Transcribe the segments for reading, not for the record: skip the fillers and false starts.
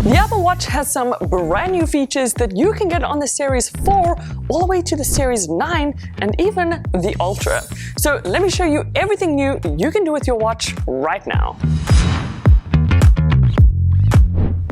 The Apple Watch has some brand new features that you can get on the Series 4 all the way to the Series 9 and even the Ultra. So let me show you everything new you can do with your watch right now.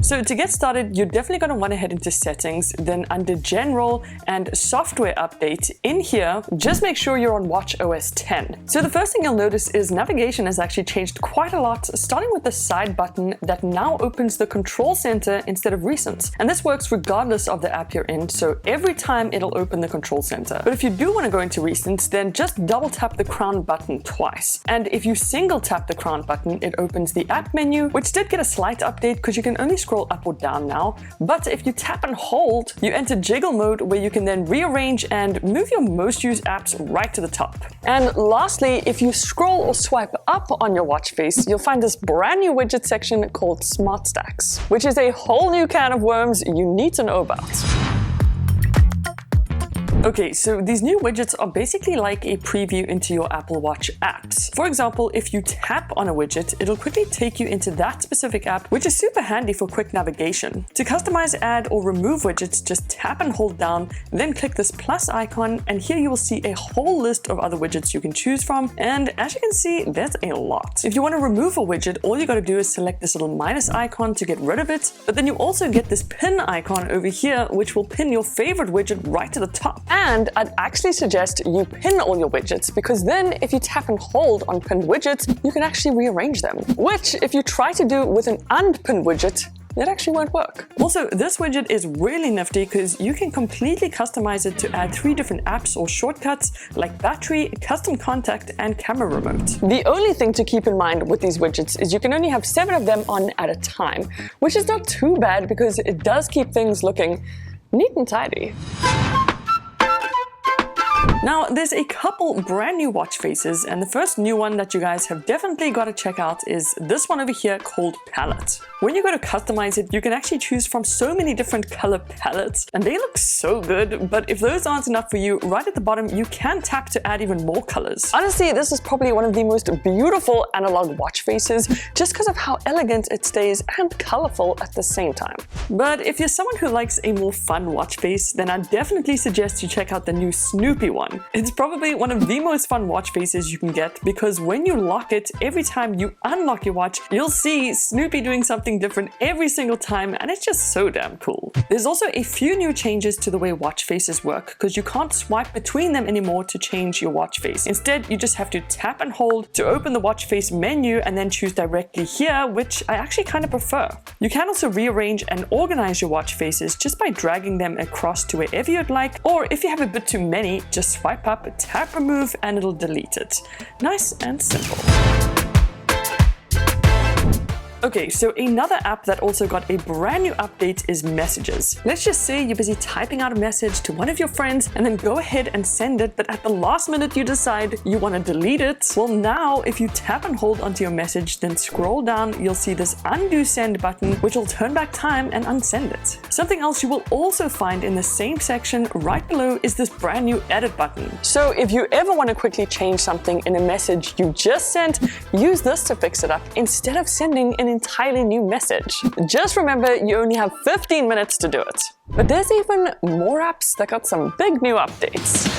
So to get started, you're definitely going to want to head into settings, then under general and software update in here, just make sure you're on watch OS 10. So the first thing you'll notice is navigation has actually changed quite a lot, starting with the side button that now opens the control center instead of recent. And this works regardless of the app you're in, so every time it'll open the control center. But if you do want to go into recent, then just double tap the crown button twice. And if you single tap the crown button, it opens the app menu, which did get a slight update because you can only scroll up or down now. But if you tap and hold, you enter jiggle mode where you can then rearrange and move your most used apps right to the top. And lastly, if you scroll or swipe up on your watch face, you'll find this brand new widget section called Smart Stacks, which is a whole new can of worms you need to know about. Okay, so these new widgets are basically like a preview into your Apple Watch apps. For example, if you tap on a widget, it'll quickly take you into that specific app, which is super handy for quick navigation. To customize, add, or remove widgets, just tap and hold down, then click this plus icon, and here you will see a whole list of other widgets you can choose from, and as you can see, there's a lot. If you want to remove a widget, all you gotta do is select this little minus icon to get rid of it, but then you also get this pin icon over here, which will pin your favorite widget right to the top. And I'd actually suggest you pin all your widgets, because then if you tap and hold on pinned widgets, you can actually rearrange them. Which, if you try to do with an unpinned widget, it actually won't work. Also, this widget is really nifty because you can completely customize it to add 3 different apps or shortcuts like battery, custom contact, and camera remote. The only thing to keep in mind with these widgets is you can only have 7 of them on at a time, which is not too bad because it does keep things looking neat and tidy. Now, there's a couple brand new watch faces, and the first new one that you guys have definitely got to check out is this one over here called Palette. When you go to customize it, you can actually choose from so many different color palettes, and they look so good. But if those aren't enough for you, right at the bottom, you can tap to add even more colors. Honestly, this is probably one of the most beautiful analog watch faces, just because of how elegant it stays and colorful at the same time. But if you're someone who likes a more fun watch face, then I definitely suggest you check out the new Snoopy one. It's probably one of the most fun watch faces you can get, because when you lock it, every time you unlock your watch, you'll see Snoopy doing something different every single time, and it's just so damn cool. There's also a few new changes to the way watch faces work, because you can't swipe between them anymore to change your watch face. Instead, you just have to tap and hold to open the watch face menu and then choose directly here, which I actually kind of prefer. You can also rearrange and organize your watch faces just by dragging them across to wherever you'd like, or if you have a bit too many, just swipe up, tap remove, and it'll delete it. Nice and simple. Okay, so another app that also got a brand new update is Messages. Let's just say you're busy typing out a message to one of your friends and then go ahead and send it, but at the last minute you decide you want to delete it. Well, now if you tap and hold onto your message, then scroll down, you'll see this undo send button, which will turn back time and unsend it. Something else you will also find in the same section right below is this brand new edit button. So if you ever want to quickly change something in a message you just sent, use this to fix it up instead of sending an entirely new message. Just remember, you only have 15 minutes to do it. But there's even more apps that got some big new updates.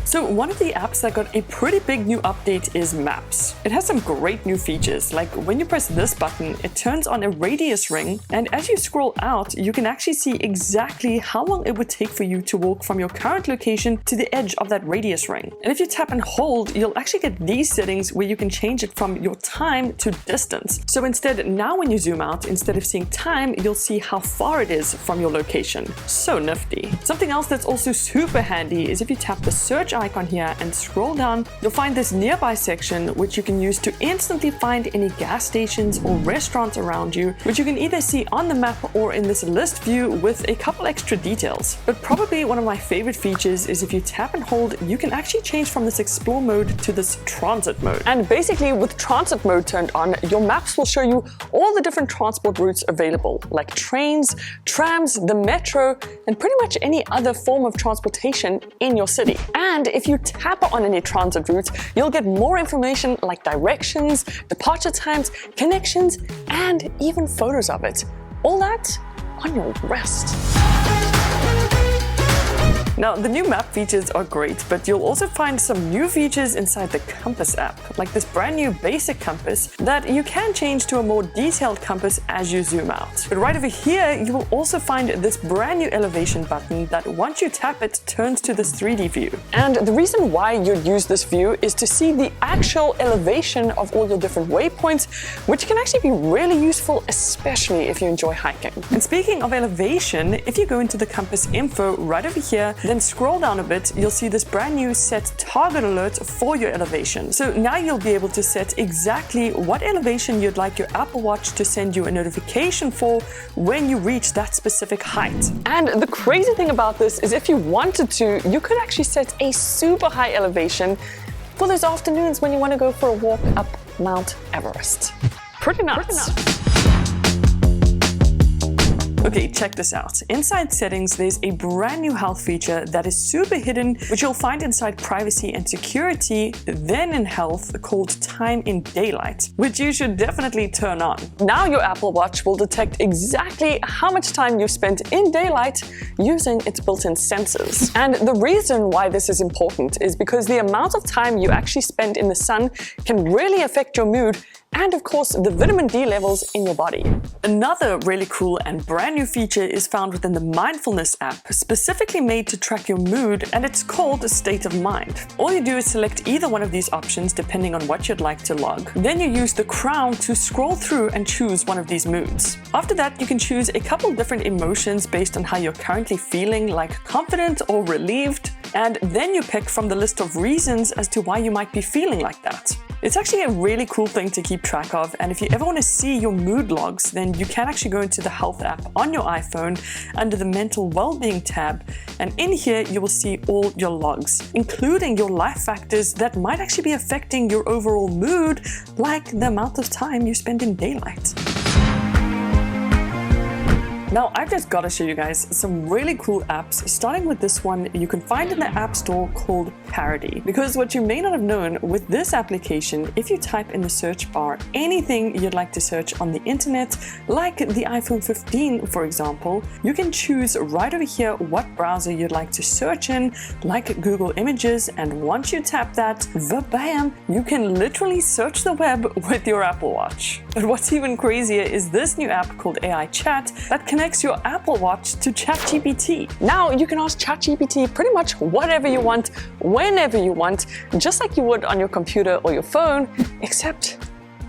So one of the apps that got a pretty big new update is Maps. It has some great new features, like when you press this button, it turns on a radius ring, and as you scroll out, you can actually see exactly how long it would take for you to walk from your current location to the edge of that radius ring. And if you tap and hold, you'll actually get these settings where you can change it from your time to distance. So instead, now when you zoom out, instead of seeing time, you'll see how far it is from your location. So nifty. Something else that's also super handy is if you tap the search icon here and scroll down, you'll find this nearby section which you can use to instantly find any gas stations or restaurants around you, which you can either see on the map or in this list view with a couple extra details. But probably one of my favorite features is if you tap and hold, you can actually change from this explore mode to this transit mode. And basically with transit mode turned on, your maps will show you all the different transport routes available, like trains, trams, the metro, and pretty much any other form of transportation in your city. And if you tap on any transit route, you'll get more information like directions, departure times, connections, and even photos of it. All that on your wrist. Now, the new map features are great, but you'll also find some new features inside the compass app, like this brand new basic compass that you can change to a more detailed compass as you zoom out. But right over here, you will also find this brand new elevation button that once you tap it, turns to this 3D view. And the reason why you'd use this view is to see the actual elevation of all your different waypoints, which can actually be really useful, especially if you enjoy hiking. And speaking of elevation, if you go into the compass info right over here, then scroll down a bit, you'll see this brand new set target alert for your elevation. So now you'll be able to set exactly what elevation you'd like your Apple Watch to send you a notification for when you reach that specific height. And the crazy thing about this is if you wanted to, you could actually set a super high elevation for those afternoons when you want to go for a walk up Mount Everest. Pretty nuts. Okay, check this out. Inside settings, there's a brand new health feature that is super hidden, which you'll find inside privacy and security, then in health, called time in daylight, which you should definitely turn on. Now your Apple Watch will detect exactly how much time you've spent in daylight using its built-in sensors. And the reason why this is important is because the amount of time you actually spend in the sun can really affect your mood and of course the vitamin D levels in your body. Another really cool and brand new feature is found within the mindfulness app, specifically made to track your mood, and it's called a state of mind. All you do is select either one of these options depending on what you'd like to log. Then you use the crown to scroll through and choose one of these moods. After that, you can choose a couple different emotions based on how you're currently feeling, like confident or relieved, and then you pick from the list of reasons as to why you might be feeling like that. It's actually a really cool thing to keep track of, and if you ever want to see your mood logs, then you can actually go into the health app on your iPhone under the mental well-being tab, and in here you will see all your logs, including your life factors that might actually be affecting your overall mood, like the amount of time you spend in daylight. Now, I've just got to show you guys some really cool apps, starting with this one you can find in the App Store called Parody. Because what you may not have known, with this application, if you type in the search bar anything you'd like to search on the internet, like the iPhone 15 for example, you can choose right over here what browser you'd like to search in, like Google Images, and once you tap that, bam, you can literally search the web with your Apple Watch. But what's even crazier is this new app called AI Chat that connects your Apple Watch to ChatGPT. Now you can ask ChatGPT pretty much whatever you want, whenever you want, just like you would on your computer or your phone, except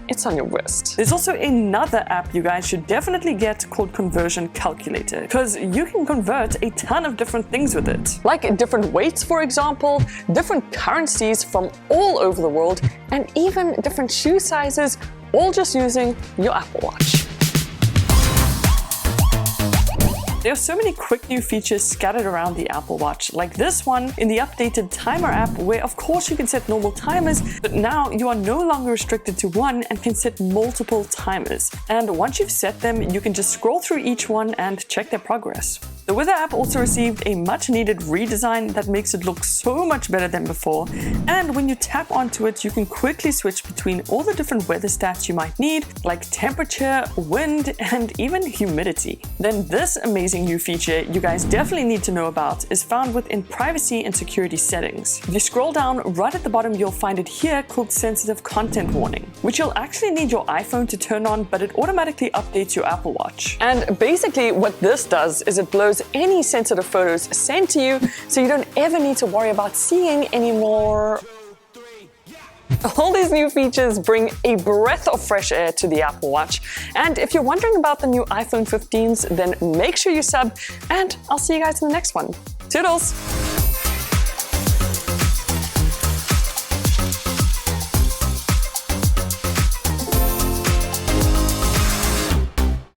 it's on your wrist. There's also another app you guys should definitely get called Conversion Calculator, because you can convert a ton of different things with it. Like different weights, for example, different currencies from all over the world, and even different shoe sizes, all just using your Apple Watch. There are so many quick new features scattered around the Apple Watch, like this one in the updated timer app, where of course you can set normal timers, but now you are no longer restricted to one and can set multiple timers. And once you've set them, you can just scroll through each one and check their progress. The weather app also received a much needed redesign that makes it look so much better than before, and when you tap onto it, you can quickly switch between all the different weather stats you might need, like temperature, wind, and even humidity. Then this amazing new feature you guys definitely need to know about is found within privacy and security settings. If you scroll down right at the bottom, you'll find it here called sensitive content warning, which you'll actually need your iPhone to turn on, but it automatically updates your Apple Watch. And basically what this does is it blows any sensitive photos sent to you, so you don't ever need to worry about seeing any more. All these new features bring a breath of fresh air to the Apple Watch. And if you're wondering about the new iPhone 15s, then make sure you sub, and I'll see you guys in the next one. Toodles!